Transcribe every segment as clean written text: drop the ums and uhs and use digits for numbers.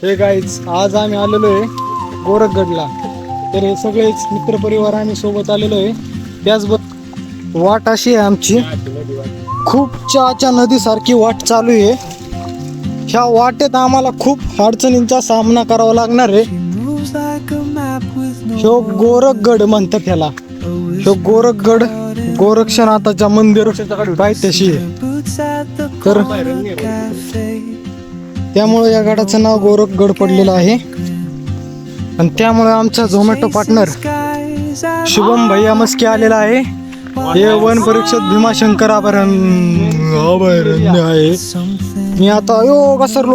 हे गाईज आज आम्ही आलेलो आहे गोरखगडला. तर हे सगळेच मित्रपरिवार आम्ही सोबत आलेलो आहे. त्याचबरोबर वाट अशी आहे आमची, खूप चहाच्या नदीसारखी वाट चालू आहे. ह्या वाटेत आम्हाला खूप अडचणींचा सामना करावा लागणार आहे. ह्यो गोरखगड म्हणतात ह्याला. ह्यो गोरखगड गोरक्षनाथाच्या मंदिर पायथ्याशी आहे. तर त्यामुळे या गडाचं नाव गोरखगड पडलेलं आहे. आणि त्यामुळे आमचा झोमॅटो पार्टनर शुभम भैया मस्के आलेला आहे. हे वन परीक्षेत भीमाशंकर अभयारण्य आहे. मी आता कसरलो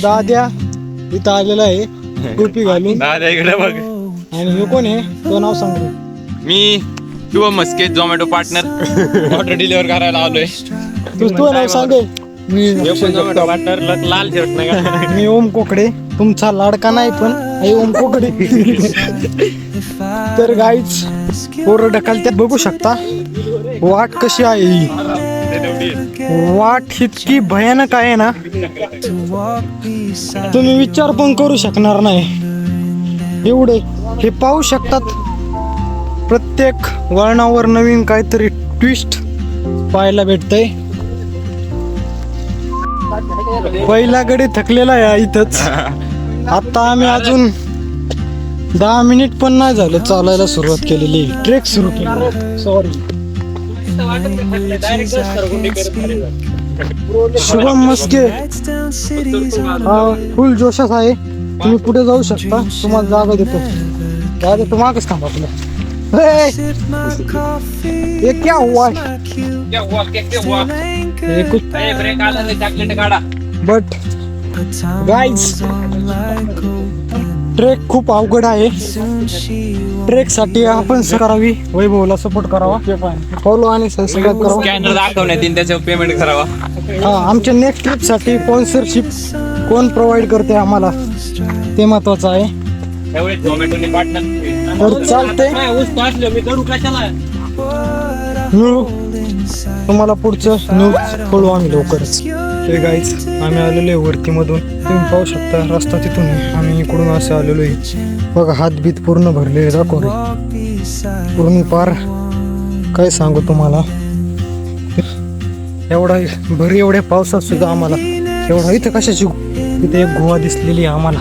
दाद्या इथं आलेला आहे टोपी घालून. दादा इकडे बघ. आणि हे कोण आहे तो नाव सांग. मी Shubham Maske Zomato partner order deliver करायला आलोय. तू नाव सांगे. झोमॅटो पार्टनर लाल शर्ट नाही का? मी ओम कोकडे, तुमचा लाडका नाही पण ओम कोकडे. तर गाईच पोरं ढकलत्यात बघू शकता वाट कशी आहे ही. वाट इतकी भयानक आहे ना, तुम्ही विचार पण करू शकणार नाही एवढे. हे पाहू शकतात प्रत्येक वळणावर नवीन काहीतरी ट्विस्ट पाहायला भेटतंय. पहिला गडी थकलेला आहे इथंच. आता आम्ही अजून 10 मिनिट पण नाही झालं चालायला सुरुवात केलेली, ट्रेक सुरू केली. सॉरी शुभम मस्के फुल जोशात आहे. तुम्ही पुढे जाऊ शकता, तुम्हाला जागा देतो. जागा तू मागच थांबा तुला. ये क्या हुआ बट गाइस ट्रेक खूप अवघड आहे. ट्रेक साठी आपण करावी, वैभवला सपोर्ट करावा, फॉलो आणि सबस्क्राईब करावा. स्कॅनर दाखवण्यात येईल, त्याच्यावर पेमेंट करावा. आमच्या नेक्स्ट ट्रिप साठी स्पॉन्सरशिप कोण प्रोव्हाइड करते आम्हाला ते महत्वाचं आहे. तर चालते तुम्हाला पुढचं न्यूज कळू आम्ही लवकरच. ते गाईज आम्ही आलेलो आहे वरती मधून, तुम्ही पाहू शकता रस्ता तिथून आहे. आम्ही इकडून असं आलेलो आहे. बघा हातबीत पूर्ण भरले दाखव पूर्ण पार. काय सांगू तुम्हाला, एवढा भरी एवढ्या पावसात सुद्धा आम्हाला एवढा इथं कशाची तिथे एक गुहा दिसलेली आहे आम्हाला,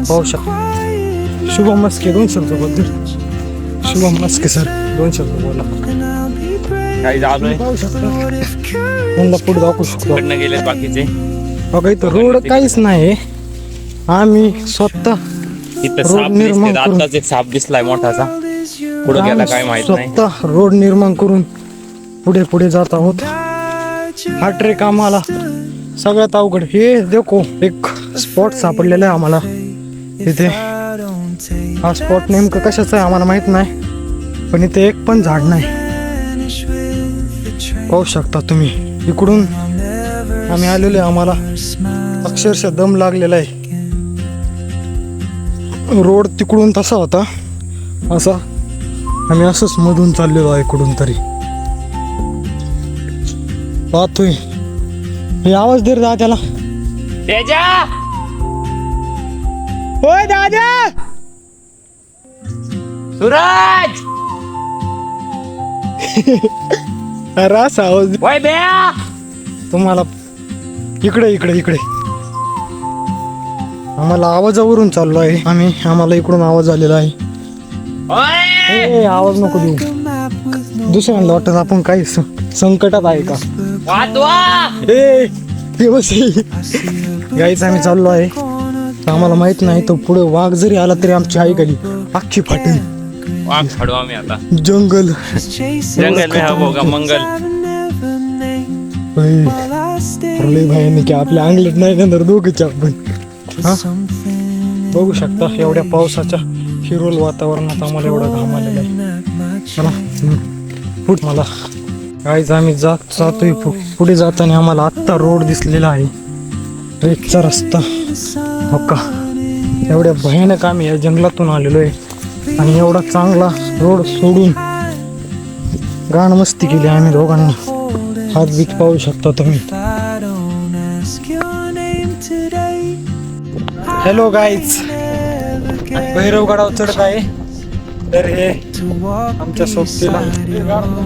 पाहू शकता. शुभम मस्के 2 शब्द बद्दल. शुभम मस्के सर 2 शब्द बोला. काही झालंय पुढे दाखवू शकतो. गेले बाकीचे बघा इथं रोड काहीच नाही. आम्ही स्वतः इथं साप दिसते. आताच एक साप दिसलाय मोठासा, पुढे गेला काय माहित नाही. स्वतः रोड निर्माण करून पुढे पुढे जात आहोत. हा ट्रेक आम्हाला सगळ्यात अवघड. हे देखो एक स्पॉट सापडलेला आहे आम्हाला इथे. हा स्पॉट नेमकं कशाचा आहे आम्हाला माहित नाही, पण इथे एक पण झाड नाही. पाहू शकता तुम्ही. इकडून आम्ही आलेलो आहे, आम्हाला अक्षरशः दम लागलेला आहे. रोड तिकडून तसा होता, असा आम्ही असंच मधून चाललेलो आहे इकडून. तरी पाहतोय हे आवाज दे रे त्याला. होय दादा सूरज रास आवाज तुम्हाला. इकडे इकडे इकडे आम्हाला आवाजावरून चाललो आहे आम्ही. आम्हाला इकडून आवाज आलेला आहे. आवाज नको देऊ, दुसऱ्यांना वाटत आपण काही संकटात आहे का. गाईच आम्ही चाललो आहे. आम्हाला माहित नाही तो पुढे वाघ जरी आला तरी आमची आई गेली अख्खी फाटेल. वाघ फाडू आम्ही आता. जंगल में होगा मंगल. भाई की आपल्या अंगलट नाही नंतर दोघीच्या आपण. बघू शकता एवढ्या पावसाच्या हिरोल वातावरणात आम्हाला एवढा घाम आलेला आहे. मला काहीच आम्ही जातोय. पुढे जाताना आम्हाला आत्ता रोड दिसलेला आहे, ट्रेकचा रस्ता. हो का, एवढ्या भयानक आम्ही या जंगलातून आलेलो आहे आणि एवढा चांगला रोड सोडून गाण मस्ती केली आम्ही दोघांनी. हातबीत पाहू शकता तुम्ही. हॅलो गाईज, भैरवगडावर चढत आहे. तर हे आमच्या सोबतीला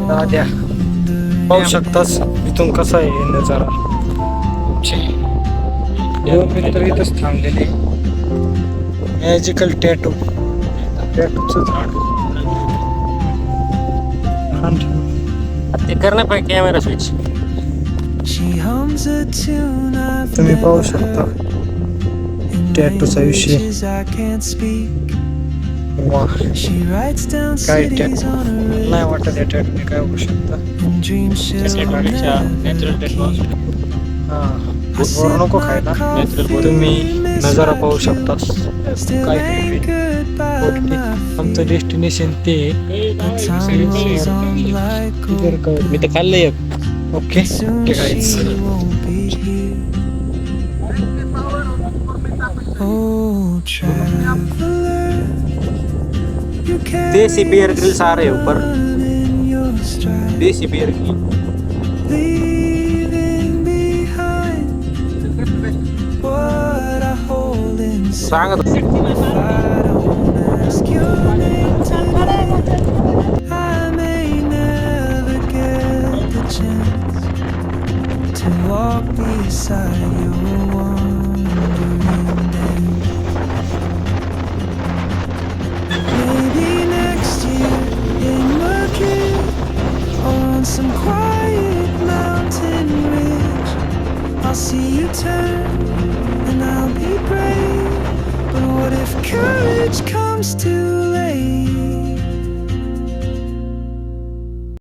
दाद्या पाहू शकतास इथून कसा आहे हे नजारा. दोन मित्र इथंच थांबलेले. मॅजिकल टॅटूचं झाड. ते करणार पाहिजे कॅमेरा स्विच. तुम्ही पाहू शकता टॅटूचा विषय. वा, काय टॅटू नाही वाटत या टॅटूने काय होऊ शकतं. Natural tattoo. हा, वर नको खायला. तुम्ही नजारा पाहू शकता. काय आमचं डेस्टिनेशन ते मी तर खाल्लं एक. Okay guys. देसी बियर ग्रिल्स आ रहे हैं ऊपर. देसी बियर ग्रिल. सांगत walk beside your wandering days. Maybe next year in Madrid, on some quiet mountain ridge, I'll see you turn and I'll be brave. But what if courage comes too late?